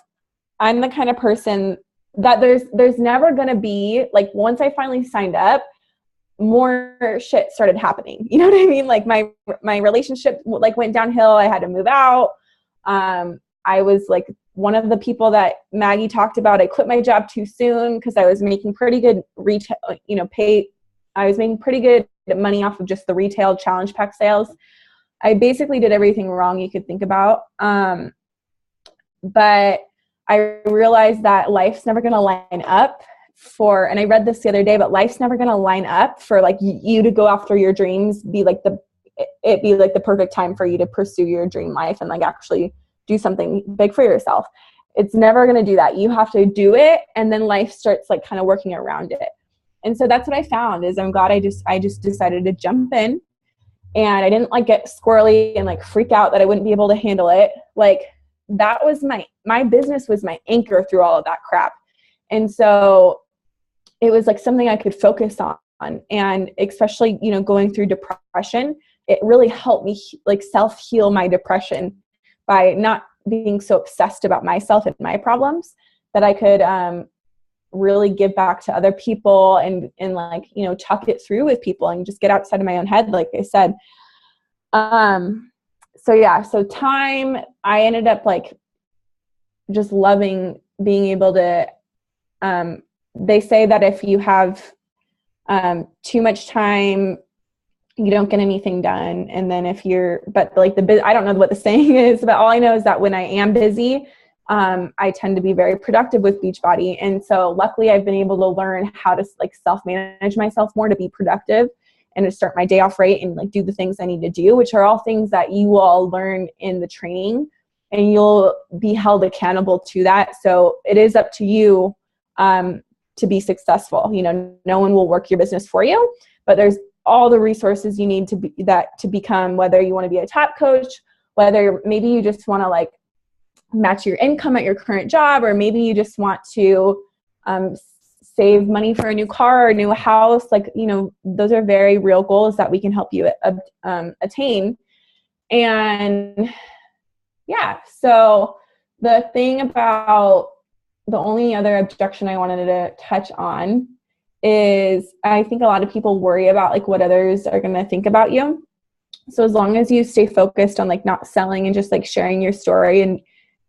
I'm the kind of person that there's never going to be like, once I finally signed up, more shit started happening. You know what I mean? Like my relationship like went downhill. I had to move out. I was like one of the people that Maggie talked about. I quit my job too soon because I was making pretty good retail, I was making pretty good money off of just the retail challenge pack sales. I basically did everything wrong you could think about. But I realized that life's never going to line up and I read this the other day, but life's never going to line up for like you to go after your dreams, be like the perfect time for you to pursue your dream life and like actually do something big for yourself. It's never going to do that. You have to do it. And then life starts like kind of working around it. And so that's what I found is I'm glad I just decided to jump in and I didn't like get squirrely and like freak out that I wouldn't be able to handle it. Like that was my business was my anchor through all of that crap. And so it was like something I could focus on. And especially, going through depression, it really helped me like self-heal my depression by not being so obsessed about myself and my problems that I could really give back to other people and like, talk it through with people and just get outside of my own head, like I said. So time, I ended up like just loving being able to, they say that if you have too much time, you don't get anything done. And then I don't know what the saying is, but all I know is that when I am busy, I tend to be very productive with Beachbody. And so luckily I've been able to learn how to like self-manage myself more to be productive and to start my day off right and like do the things I need to do, which are all things that you all learn in the training and you'll be held accountable to that. So it is up to you to be successful. No one will work your business for you, but there's all the resources you need to become, whether you want to be a top coach whether maybe you just want to like match your income at your current job, or maybe you just want to save money for a new car or a new house. Like, you know, those are very real goals that we can help you attain. And yeah, so the thing about the only other objection I wanted to touch on is I think a lot of people worry about like what others are going to think about you. So as long as you stay focused on like not selling and just like sharing your story and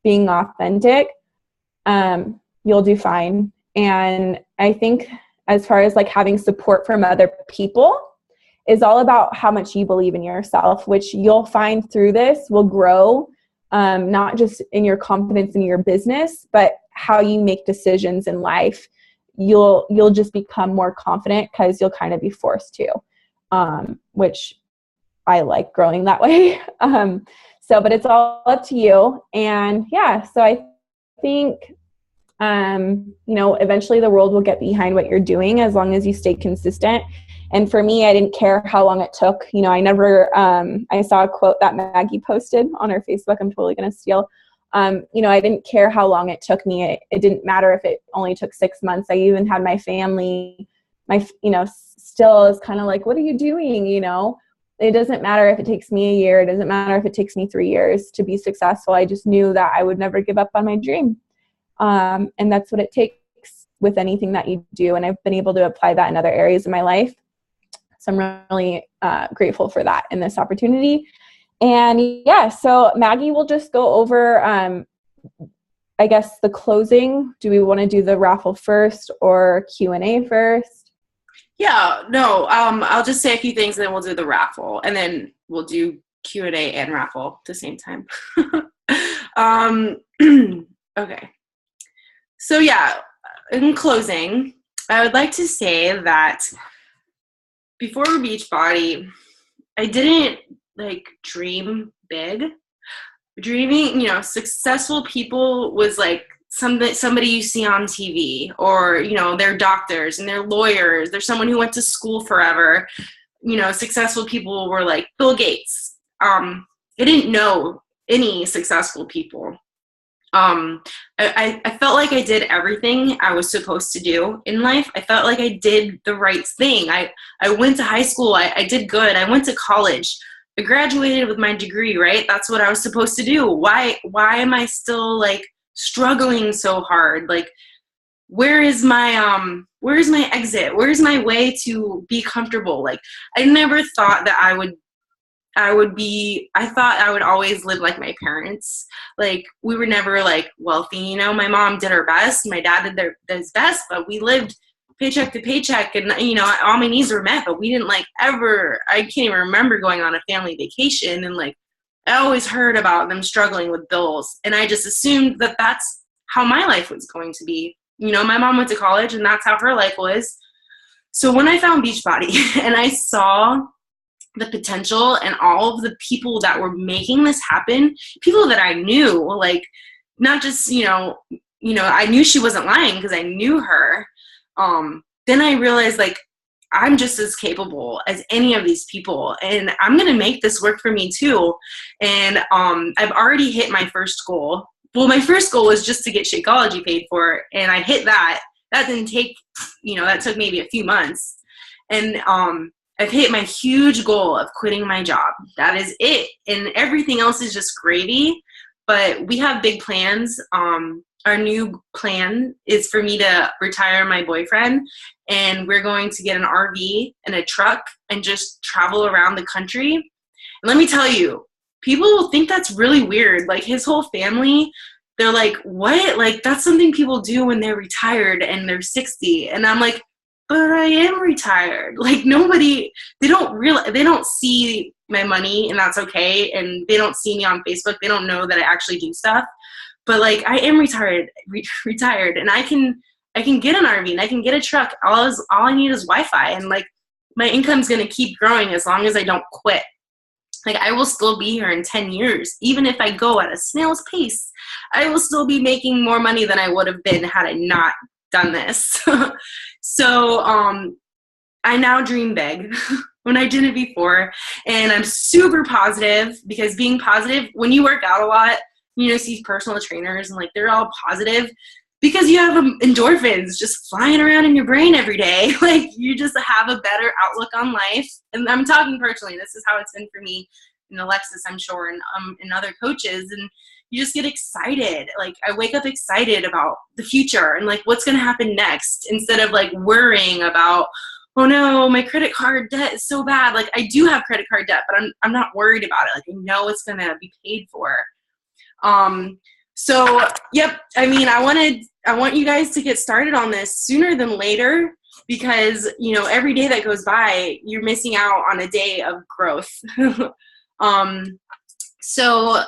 being authentic, you'll do fine. And I think as far as like having support from other people is all about how much you believe in yourself, which you'll find through this will grow, not just in your confidence in your business, but how you make decisions in life. You'll just become more confident because you'll kind of be forced to, which I like growing that way. But it's all up to you. And yeah, so I think, you know, eventually the world will get behind what you're doing as long as you stay consistent. And for me, I didn't care how long it took. You know, I saw a quote that Maggie posted on her Facebook. I'm totally going to steal. You know, I didn't care how long it took me. It didn't matter if it only took 6 months. I even had my family, you know, still is kind of like, what are you doing? You know, it doesn't matter if it takes me a year. It doesn't matter if it takes me 3 years to be successful. I just knew that I would never give up on my dream. And that's what it takes with anything that you do. And I've been able to apply that in other areas of my life. So I'm really grateful for that and this opportunity. And yeah, so Maggie will just go over, I guess, the closing. Do we want to do the raffle first or Q&A first? Yeah, no, I'll just say a few things and then we'll do the raffle, and then we'll do Q&A and raffle at the same time. Okay. So yeah, in closing, I would like to say that before Beachbody, I didn't like dream big. Dreaming, you know, successful people was like somebody you see on TV, or, you know, they're doctors and they're lawyers. There's someone who went to school forever. You know, successful people were like Bill Gates. I didn't know any successful people. I felt like I did everything I was supposed to do in life. I felt like I did the right thing. I went to high school. I did good. I went to college. I graduated with my degree, right? That's what I was supposed to do. Why am I still like struggling so hard? Like, where is my exit? Where's my way to be comfortable? Like, I never thought that I thought I would always live like my parents. Like, we were never like wealthy, you know. My mom did her best, my dad did his best, but we lived paycheck to paycheck, and, you know, all my needs were met, but we didn't like ever, I can't even remember going on a family vacation, and like, I always heard about them struggling with bills, and I just assumed that that's how my life was going to be. You know, my mom went to college, and that's how her life was. So when I found Beachbody and I saw the potential and all of the people that were making this happen, people that I knew, like, not just, you know, I knew she wasn't lying because I knew her. Then I realized, like, I'm just as capable as any of these people, and I'm going to make this work for me too. And I've already hit my first goal. Well, my first goal was just to get Shakeology paid for, and I hit that. That didn't take, you know, that took maybe a few months. And I've hit my huge goal of quitting my job. That is it. And everything else is just gravy. But we have big plans. Our new plan is for me to retire my boyfriend, and we're going to get an RV and a truck and just travel around the country. And let me tell you, people will think that's really weird. Like, his whole family, they're like, what? Like, that's something people do when they're retired and they're 60. And I'm like, but I am retired. Like, nobody, they don't see my money, and that's okay. And they don't see me on Facebook. They don't know that I actually do stuff. But like, I am retired, and I can get an RV and I can get a truck. All I need is Wi-Fi, and like, my income's gonna keep growing as long as I don't quit. Like, I will still be here in 10 years. Even if I go at a snail's pace, I will still be making more money than I would have been had I not done this. So I now dream big. when I didn't before. And I'm super positive, because being positive, when you work out a lot, you know, see personal trainers and like they're all positive because you have endorphins just flying around in your brain every day. Like you just have a better outlook on life. And I'm talking personally, this is how it's been for me and Alexis, I'm sure, and other coaches. And you just get excited. Like I wake up excited about the future and like what's going to happen next, instead of like worrying about, oh no, my credit card debt is so bad. Like I do have credit card debt, but I'm not worried about it. Like I know it's going to be paid for. So yep. I mean, I want you guys to get started on this sooner than later, because, you know, every day that goes by, you're missing out on a day of growth. So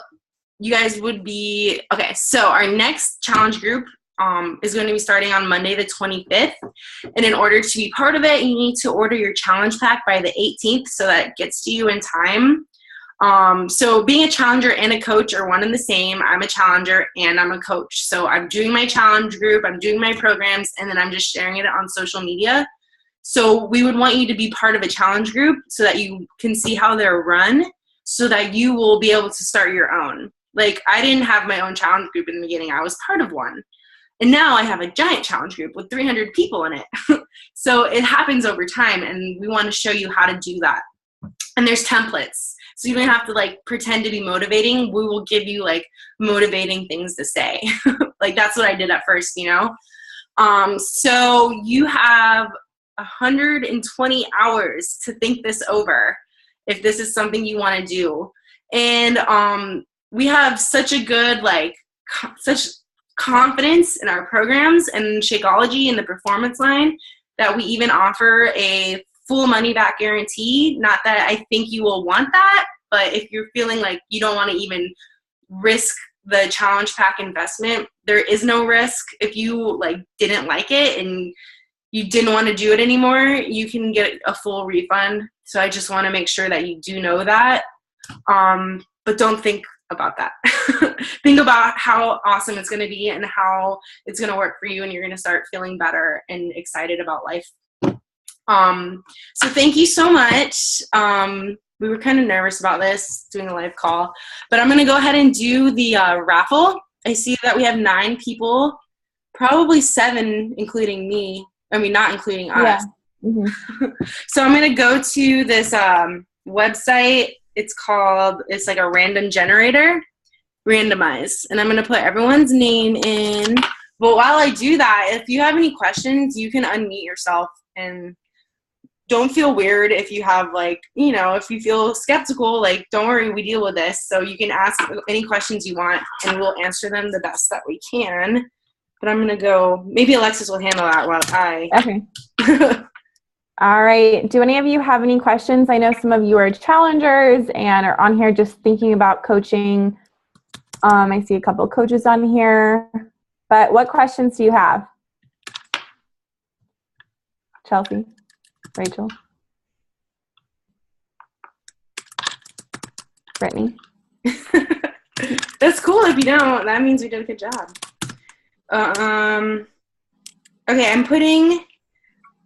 you guys would be, okay. So our next challenge group, is going to be starting on Monday, the 25th. And in order to be part of it, you need to order your challenge pack by the 18th, so that it gets to you in time. So being a challenger and a coach are one and the same. I'm a challenger and I'm a coach. So I'm doing my challenge group, I'm doing my programs, and then I'm just sharing it on social media. So we would want you to be part of a challenge group so that you can see how they're run, so that you will be able to start your own. Like I didn't have my own challenge group in the beginning. I was part of one. And now I have a giant challenge group with 300 people in it. So it happens over time, and we want to show you how to do that. And there's templates. So you don't have to like pretend to be motivating. We will give you like motivating things to say. Like that's what I did at first, you know? So you have 120 hours to think this over if this is something you want to do. And we have such a good, like, such confidence in our programs and Shakeology and the performance line that we even offer a full money back guarantee. Not that I think you will want that, but if you're feeling like you don't want to even risk the challenge pack investment, there is no risk. If you like didn't like it and you didn't want to do it anymore, you can get a full refund. So I just want to make sure that you do know that. But don't think about that. Think about how awesome it's going to be and how it's going to work for you, and you're going to start feeling better and excited about life. So thank you so much. We were kind of nervous about this, doing a live call, but I'm going to go ahead and do the raffle. I see that we have 9 people, probably 7, including me. I mean, not including us. Yeah. Mm-hmm. So I'm going to go to this website. It's like a random generator, randomize. And I'm going to put everyone's name in. But while I do that, if you have any questions, you can unmute yourself, and don't feel weird if you have, like, you know, if you feel skeptical, like, don't worry, we deal with this. So you can ask any questions you want, and we'll answer them the best that we can. But I'm going to go, maybe Alexis will handle that while I. Okay. All right. Do any of you have any questions? I know some of you are challengers and are on here just thinking about coaching. I see a couple of coaches on here. But what questions do you have? Chelsea? Rachel? Brittany? That's cool if you don't. That means we did a good job. Okay, I'm putting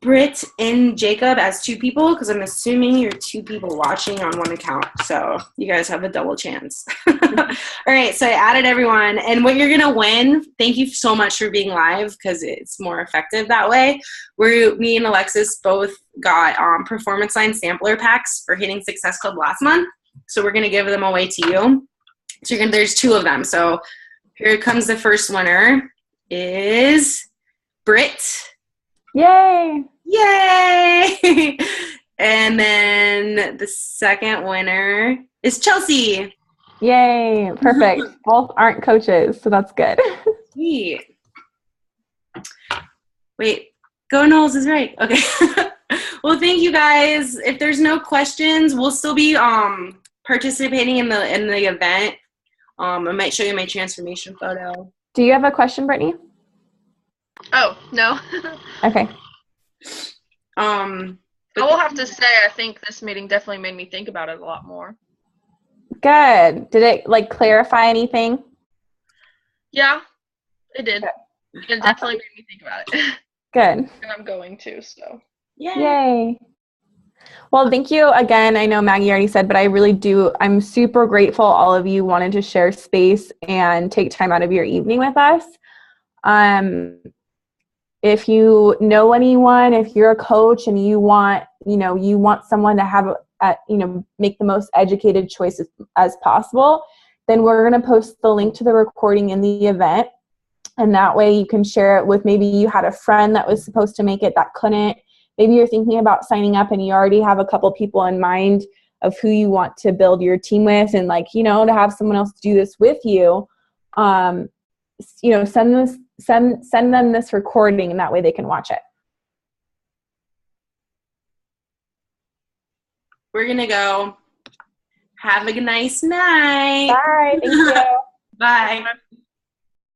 Britt and Jacob as 2 people because I'm assuming you're 2 people watching on one account. So you guys have a double chance. All right, so I added everyone. And what you're going to win, thank you so much for being live because it's more effective that way. Me and Alexis both got performance line sampler packs for Hitting Success Club last month. So we're going to give them away to you. So there's 2 of them. So here comes the first winner is Britt. Yay! Yay! And then the second winner is Chelsea. Yay! Perfect. Both aren't coaches, so that's good. Sweet. Wait, go Knowles is right. Okay. Well, thank you guys. If there's no questions, we'll still be participating in the event. I might show you my transformation photo. Do you have a question, Brittany? Oh, no. Okay. I will have to say, I think this meeting definitely made me think about it a lot more. Good. Did it, like, clarify anything? Yeah, it did. It definitely made me think about it. Good. And I'm going to, so. Yay. Yay. Well, thank you again. I know Maggie already said, but I'm super grateful all of you wanted to share space and take time out of your evening with us. If you know anyone, if you're a coach and you want someone to have make the most educated choices as possible, then we're going to post the link to the recording in the event. And that way you can share it with, maybe you had a friend that was supposed to make it that couldn't. Maybe you're thinking about signing up and you already have a couple people in mind of who you want to build your team with, and to have someone else do this with you. Send them this recording, and that way they can watch it. We're gonna go. Have a nice night. Bye. Thank you. Bye.